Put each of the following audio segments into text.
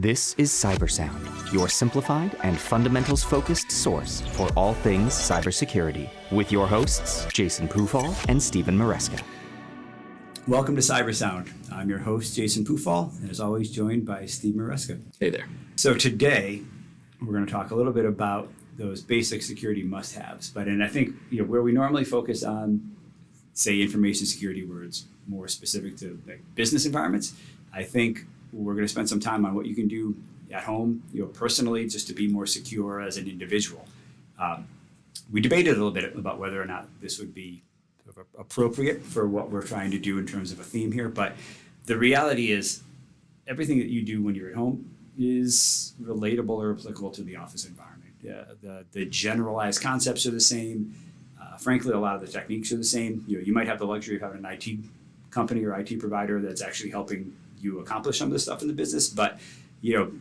This is Cybersound, your simplified and fundamentals-focused source for all things cybersecurity, with your hosts, Jason Pufall and Stephen Maresca. Welcome to Cybersound. I'm your host, Jason Pufall, and as always, joined by Steve Maresca. Hey there. So today, we're going to talk a little bit about those basic security must-haves. And I think where we normally focus on, say, information security, where it's more specific to business environments, I think we're going to spend some time on what you can do at home, personally, just to be more secure as an individual. We debated a little bit about whether or not this would be appropriate for what we're trying to do in terms of a theme here, but the reality is everything that you do when you're at home is relatable or applicable to the office environment. The generalized concepts are the same. Frankly, a lot of the techniques are the same. You might have the luxury of having an IT company or IT provider that's actually helping you accomplish some of this stuff in the business, but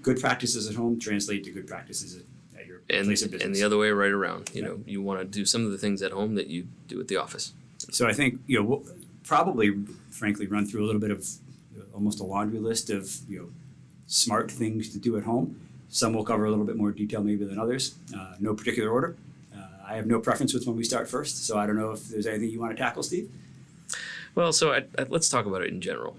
good practices at home translate to good practices at your place of business. And the other way right around. You want to do some of the things at home that you do at the office. So I think we'll probably, frankly, run through a little bit of almost a laundry list of smart things to do at home. Some we'll cover a little bit more detail maybe than others. No particular order. I have no preference with when we start first, so I don't know if there's anything you want to tackle, Steve. Well, so let's talk about it in general.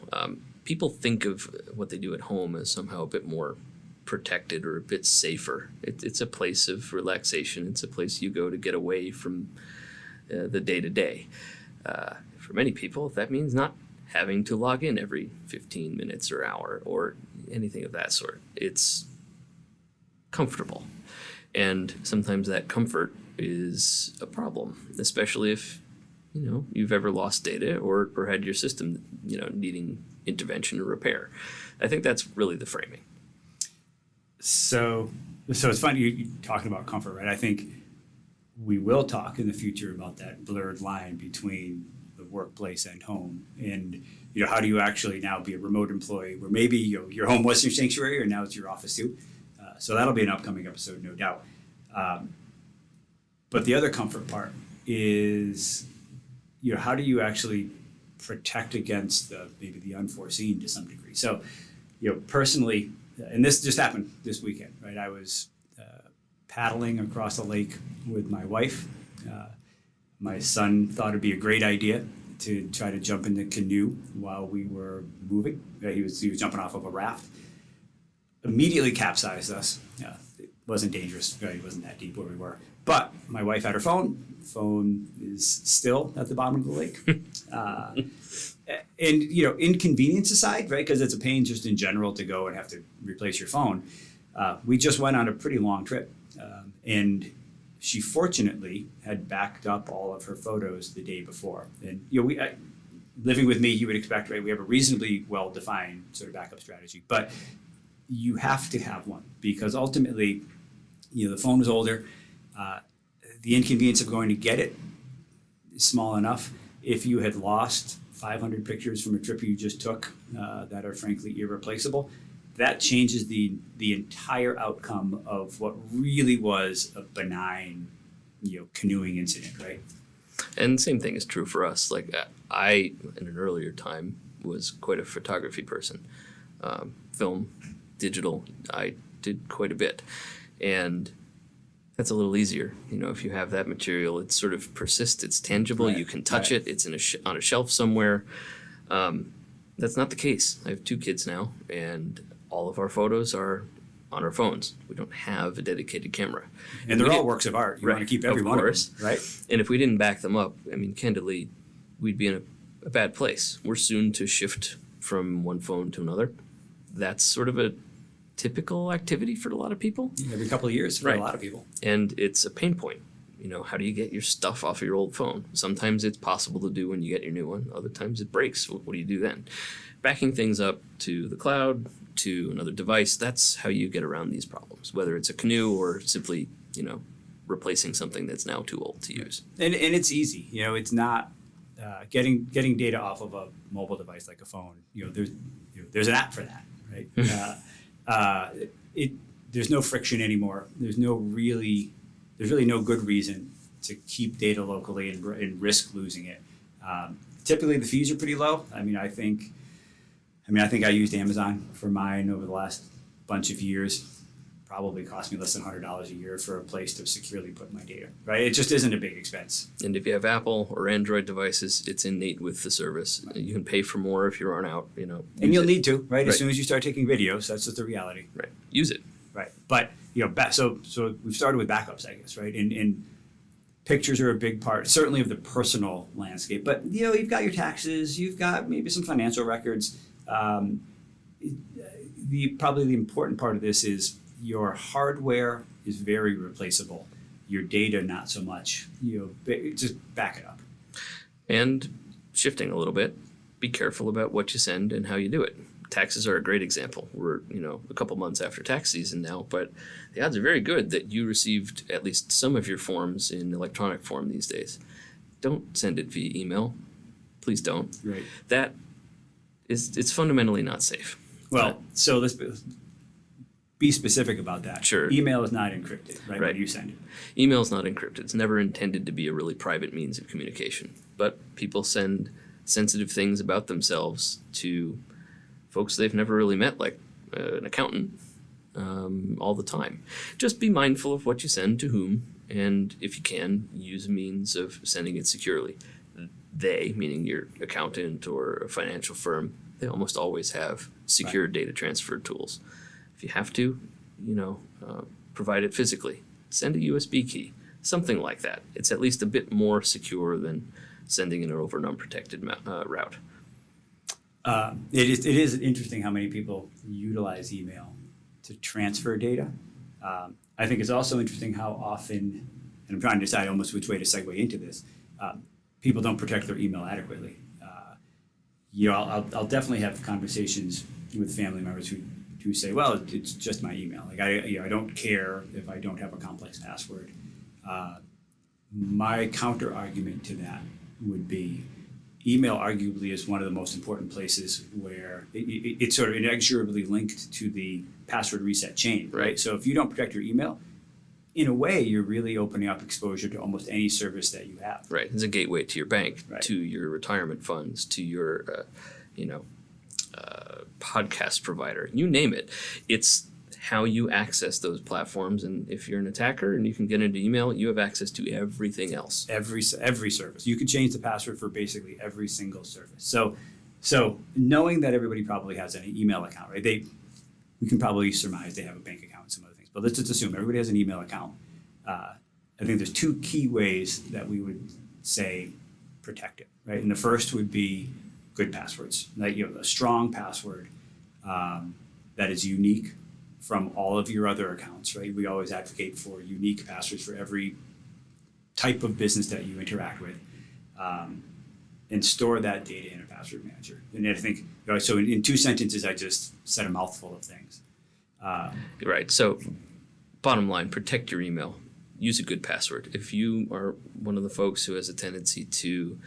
People think of what they do at home as somehow a bit more protected or a bit safer. It's a place of relaxation. It's a place you go to get away from the day-to-day. For many people, that means not having to log in every 15 minutes or hour or anything of that sort. It's comfortable. And sometimes that comfort is a problem, especially if you've ever lost data or had your system needing intervention or repair. I think that's really the framing. So it's funny you talking about comfort, right? I think we will talk in the future about that blurred line between the workplace and home, and how do you actually now be a remote employee where maybe your home was your sanctuary or now it's your office too. So that'll be an upcoming episode, no doubt. But the other comfort part is how do you actually protect against maybe the unforeseen to some degree. So personally, and this just happened this weekend, right? I was paddling across a lake with my wife. My son thought it'd be a great idea to try to jump in the canoe while we were moving. He was jumping off of a raft. Immediately capsized us. It wasn't dangerous. It wasn't that deep where we were. But my wife had her phone. Phone is still at the bottom of the lake. And inconvenience aside, right? Because it's a pain just in general to go and have to replace your phone. We just went on a pretty long trip, and she fortunately had backed up all of her photos the day before. And living with me, you would expect, right? We have a reasonably well-defined sort of backup strategy, but you have to have one because ultimately, the phone was older. The inconvenience of going to get it is small enough. If you had lost 500 pictures from a trip you just took that are frankly irreplaceable, that changes the entire outcome of what really was a benign, canoeing incident, right? And the same thing is true for us. Like I, in an earlier time, was quite a photography person. Film, digital, I did quite a bit. And that's a little easier. If you have that material, it sort of persists. It's tangible. Right. You can touch it. It's on a shelf somewhere. That's not the case. I have 2 kids now, and all of our photos are on our phones. We don't have a dedicated camera. And they're all works of art. You want to keep every one of them, right? And if we didn't back them up, candidly, we'd be in a bad place. We're soon to shift from one phone to another. That's sort of a typical activity for a lot of people. Every couple of years for a lot of people. And it's a pain point. How do you get your stuff off of your old phone? Sometimes it's possible to do when you get your new one. Other times it breaks. What do you do then? Backing things up to the cloud, to another device, that's how you get around these problems, whether it's a canoe or simply, replacing something that's now too old to use. And it's easy. It's not getting data off of a mobile device like a phone. There's an app for that, right? There's no friction anymore. There's really no good reason to keep data locally and risk losing it. Typically, the fees are pretty low. I think I used Amazon for mine over the last bunch of years, probably cost me less than $100 a year for a place to securely put my data, right? It just isn't a big expense. And if you have Apple or Android devices, it's innate with the service. Right. You can pay for more if you run out, And you'll need to, right? As soon as you start taking videos, that's just the reality. Right. Use it. Right. But, so we've started with backups, I guess, right? And pictures are a big part, certainly of the personal landscape. But, you've got your taxes, you've got maybe some financial records. Probably the important part of this is your hardware is very replaceable. Your data, not so much. Just back it up. And shifting a little bit, be careful about what you send and how you do it. Taxes are a great example. We're, a couple months after tax season now, but the odds are very good that you received at least some of your forms in electronic form these days. Don't send it via email. Please don't. Right. It's fundamentally not safe. Well, so let's be specific about that. Sure. Email is not encrypted, right? When you send it. Email is not encrypted. It's never intended to be a really private means of communication. But people send sensitive things about themselves to folks they've never really met, like an accountant, all the time. Just be mindful of what you send to whom, and if you can, use a means of sending it securely. They, meaning your accountant or a financial firm, they almost always have secure data transfer tools. If you have to, provide it physically. Send a USB key, something like that. It's at least a bit more secure than sending it over an unprotected route. It is interesting how many people utilize email to transfer data. I think it's also interesting how often, and I'm trying to decide almost which way to segue into this, people don't protect their email adequately. I'll definitely have conversations with family members who say, well, it's just my email. Like I don't care if I don't have a complex password. My counter argument to that would be email arguably is one of the most important places where it's sort of inexorably linked to the password reset chain, right? So if you don't protect your email, in a way, you're really opening up exposure to almost any service that you have. Right. It's a gateway to your bank, to your retirement funds, to your, podcast provider. You name it. It's how you access those platforms. And if you're an attacker and you can get into email, you have access to everything else. Every service. You can change the password for basically every single service. So knowing that everybody probably has an email account, right? We can probably surmise they have a bank account and some other things. But let's just assume everybody has an email account. I think there's two key ways that we would say protect it, right? And the first would be good passwords, like a strong password that is unique from all of your other accounts, right? We always advocate for unique passwords for every type of business that you interact with, and store that data in a password manager. And I think, so in 2 sentences, I just said a mouthful of things. Right. So bottom line, protect your email. Use a good password. If you are one of the folks who has a tendency to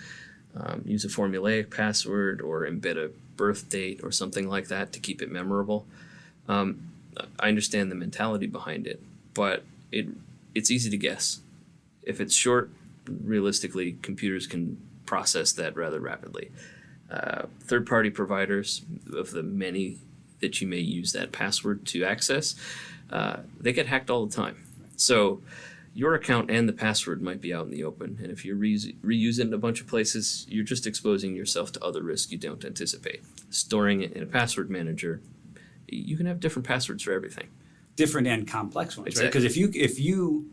use a formulaic password or embed a birth date or something like that to keep it memorable, I understand the mentality behind it, but it's easy to guess. If it's short, realistically, computers can process that rather rapidly. Third-party providers, of the many that you may use that password to access, they get hacked all the time. So your account and the password might be out in the open, and if you reuse it in a bunch of places, you're just exposing yourself to other risks you don't anticipate. Storing it in a password manager, you can have different passwords for everything. Different and complex ones, exactly. Right? Because if you,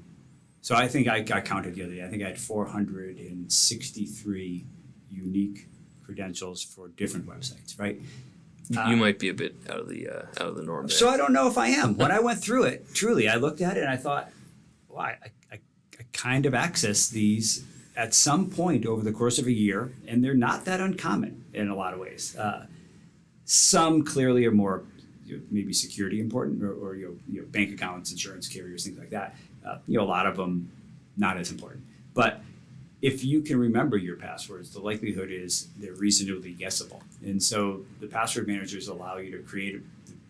so I think I counted the other day, I think I had 463 unique credentials for different websites, right? You might be a bit out of the norm there. So I don't know if I am. When I went through it, truly, I looked at it and I thought, well, I kind of accessed these at some point over the course of a year, and they're not that uncommon in a lot of ways. Some clearly are more maybe security important, or bank accounts, insurance carriers, things like that. A lot of them not as important. But if you can remember your passwords, the likelihood is they're reasonably guessable. And so the password managers allow you to create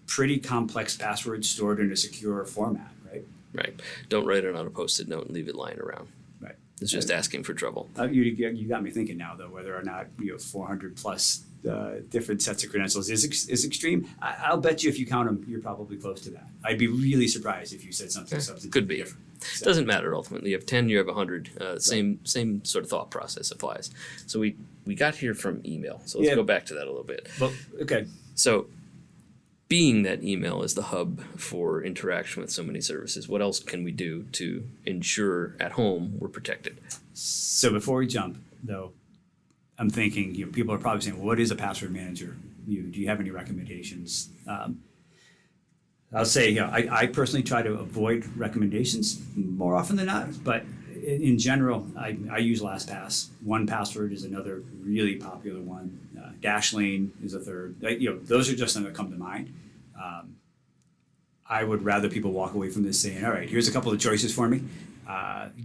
pretty complex passwords stored in a secure format, right? Right. Don't write it on a Post-it note and leave it lying around. Right. It's just asking for trouble. You got me thinking now, though, whether or not 400 plus different sets of credentials is extreme. I'll bet you if you count them, you're probably close to that. I'd be really surprised if you said something Could be. different. So. Doesn't matter ultimately. You have 10, you have 100. Same sort of thought process applies. So we got here from email. So let's go back to that a little bit. Well, okay. So being that email is the hub for interaction with so many services, what else can we do to ensure at home we're protected? So before we jump, though, I'm thinking people are probably saying, well, what is a password manager? Do you have any recommendations? I'll say, I personally try to avoid recommendations more often than not, but in general, I use LastPass. 1Password is another really popular one. Dashlane is a third. Those are just some that come to mind. I would rather people walk away from this saying, all right, here's a couple of choices for me.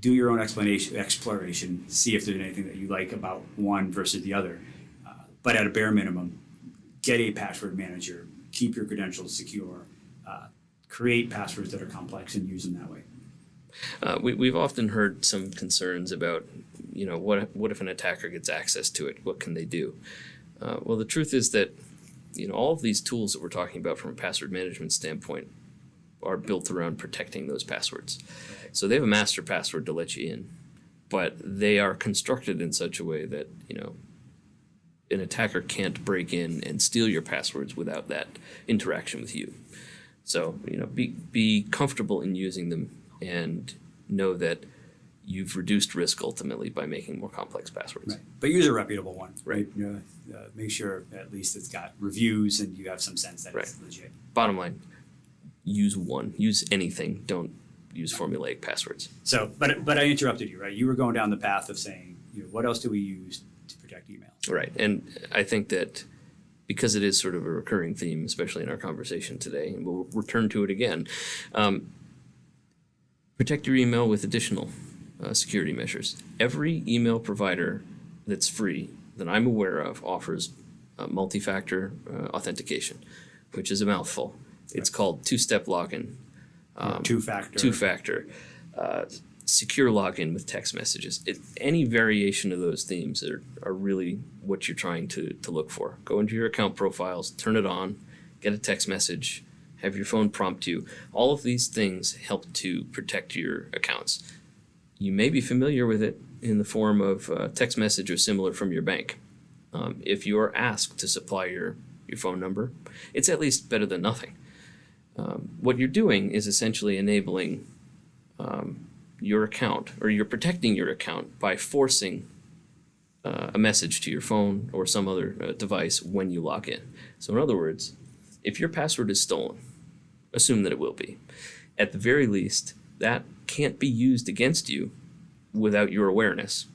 Do your own exploration, see if there's anything that you like about one versus the other. But at a bare minimum, get a password manager, keep your credentials secure, create passwords that are complex and use them that way. We've often heard some concerns about, what if an attacker gets access to it? What can they do? Well, the truth is that, all of these tools that we're talking about from a password management standpoint are built around protecting those passwords. So they have a master password to let you in, but they are constructed in such a way that, an attacker can't break in and steal your passwords without that interaction with you. So, be comfortable in using them and know that you've reduced risk ultimately by making more complex passwords. Right. But use a reputable one, right? Make sure at least it's got reviews and you have some sense that it's legit. Bottom line, use one. Use anything. Don't use formulaic passwords. So, but I interrupted you, right? You were going down the path of saying, what else do we use to protect email? Right. And I think that because it is sort of a recurring theme, especially in our conversation today, and we'll return to it again, protect your email with additional security measures. Every email provider that's free that I'm aware of offers multi-factor authentication, which is a mouthful. It's called two-step login. Two-factor. Secure login with text messages. Any variation of those themes are really what you're trying to look for. Go into your account profiles, turn it on, get a text message, have your phone prompt you. All of these things help to protect your accounts. You may be familiar with it in the form of text message or similar from your bank. If you're asked to supply your phone number, it's at least better than nothing. What you're doing is essentially enabling your account, or you're protecting your account by forcing a message to your phone or some other device when you log in. So in other words, if your password is stolen, assume that it will be. At the very least, that can't be used against you without your awareness.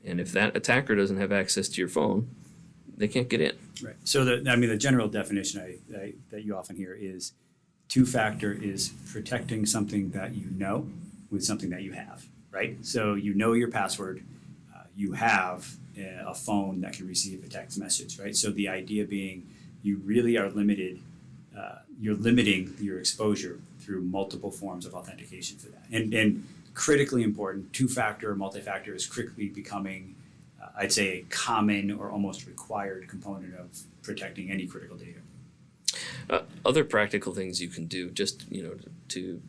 And if that attacker doesn't have access to your phone, they can't get in. Right. So the general definition that you often hear is two-factor is protecting something that you know with something that you have, right? So you know your password, you have a phone that can receive a text message, right? So the idea being you really are limited, you're limiting your exposure through multiple forms of authentication for that. And critically important, two-factor or multi-factor is quickly becoming, I'd say, a common or almost required component of protecting any critical data. Other practical things you can do just, to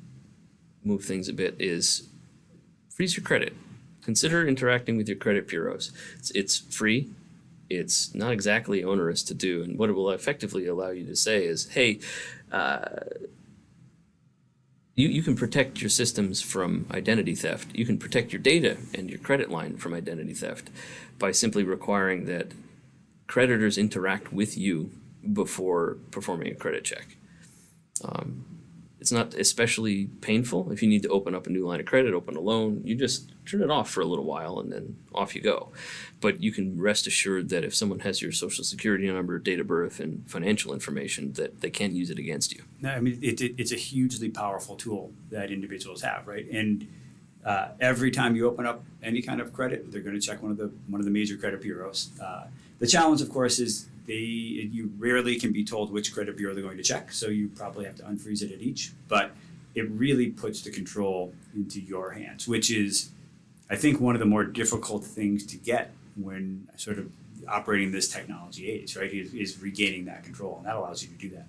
move things a bit is freeze your credit. Consider interacting with your credit bureaus. It's free. It's not exactly onerous to do. And what it will effectively allow you to say is, hey, you can protect your systems from identity theft. You can protect your data and your credit line from identity theft by simply requiring that creditors interact with you before performing a credit check. It's not especially painful. If you need to open up a new line of credit, open a loan, you just turn it off for a little while and then off you go. But you can rest assured that if someone has your social security number, date of birth, and financial information, that they can't use it against you. No, I mean, it's a hugely powerful tool that individuals have, right? And every time you open up any kind of credit, they're going to check one of the major credit bureaus. The challenge, of course, is you rarely can be told which credit bureau they're going to check, so you probably have to unfreeze it at each. But it really puts the control into your hands, which is, I think one of the more difficult things to get when sort of operating this technology age, right, is regaining that control, and that allows you to do that.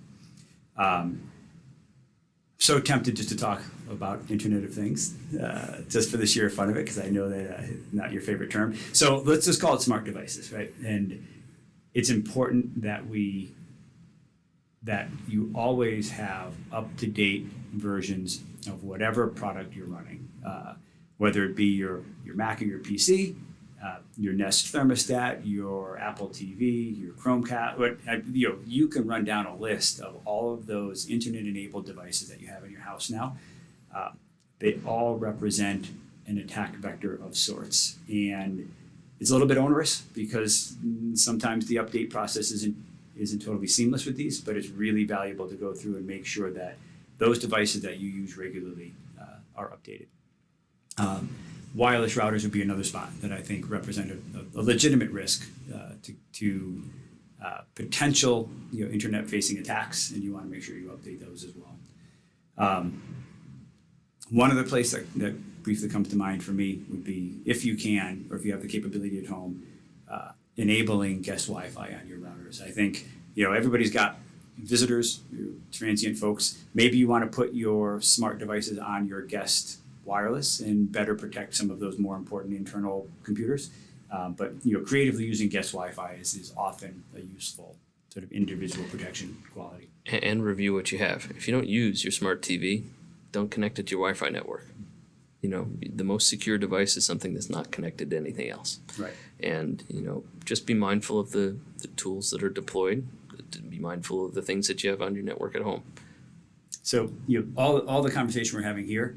So tempted just to talk about Internet of Things, just for the sheer fun of it, because I know that not your favorite term. So let's just call it smart devices, right? And it's important that you always have up-to-date versions of whatever product you're running, whether it be your Mac or your PC, your Nest thermostat, your Apple TV, your Chromecast. You can run down a list of all of those internet-enabled devices that you have in your house now. They all represent an attack vector of sorts, and it's a little bit onerous because sometimes the update process isn't totally seamless with these, but it's really valuable to go through and make sure that those devices that you use regularly are updated. Wireless routers would be another spot that I think represent a legitimate risk to potential internet-facing attacks, and you want to make sure you update those as well. One other place that briefly comes to mind for me would be, if you can, or if you have the capability at home, enabling guest Wi-Fi on your routers. I think everybody's got visitors, transient folks. Maybe you want to put your smart devices on your guest wireless and better protect some of those more important internal computers. But creatively using guest Wi-Fi is often a useful sort of individual protection quality. And review what you have. If you don't use your smart TV, don't connect it to your Wi-Fi network. The most secure device is something that's not connected to anything else. Right. And just be mindful of the tools that are deployed. Be mindful of the things that you have on your network at home. So all the conversation we're having here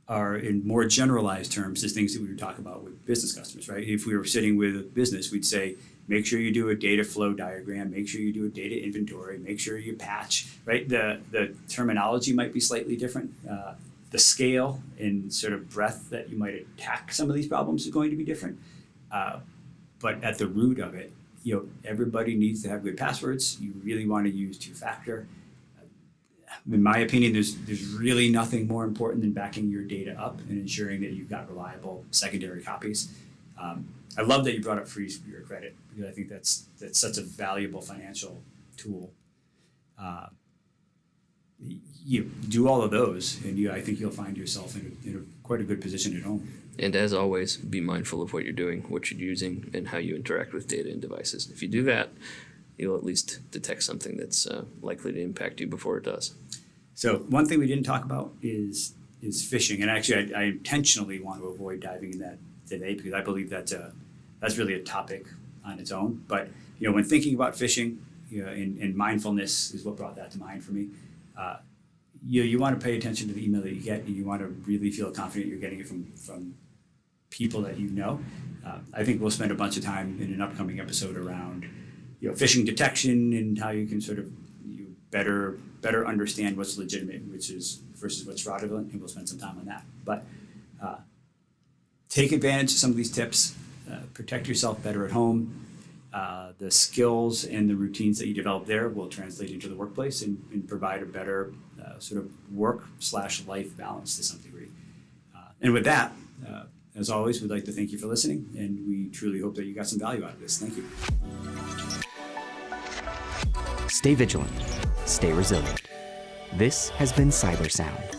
are in more generalized terms as things that we would talk about with business customers, right? If we were sitting with a business, we'd say, make sure you do a data flow diagram, make sure you do a data inventory, make sure you patch, right? The terminology might be slightly different. The scale and sort of breadth that you might attack some of these problems is going to be different. But at the root of it, everybody needs to have good passwords. You really want to use two-factor. In my opinion, there's really nothing more important than backing your data up and ensuring that you've got reliable secondary copies. I love that you brought up freeze for your credit, because I think that's such a valuable financial tool. You do all of those, and I think you'll find yourself in quite a good position at home. And as always, be mindful of what you're doing, what you're using, and how you interact with data and devices. If you do that, you'll at least detect something that's likely to impact you before it does. So one thing we didn't talk about is phishing, and actually I intentionally want to avoid diving in that today because I believe that's really a topic on its own. But when thinking about phishing, and mindfulness is what brought that to mind for me. You want to pay attention to the email that you get, and you want to really feel confident you're getting it from people that you know. I think we'll spend a bunch of time in an upcoming episode around phishing detection and how you can sort of better understand what's legitimate, versus what's fraudulent, and we'll spend some time on that. But take advantage of some of these tips. Protect yourself better at home. The skills and the routines that you develop there will translate into the workplace and provide a better sort of work/life balance to some degree. And with that, as always, we'd like to thank you for listening, and we truly hope that you got some value out of this. Thank you. Stay vigilant. Stay resilient. This has been Cyber Sound.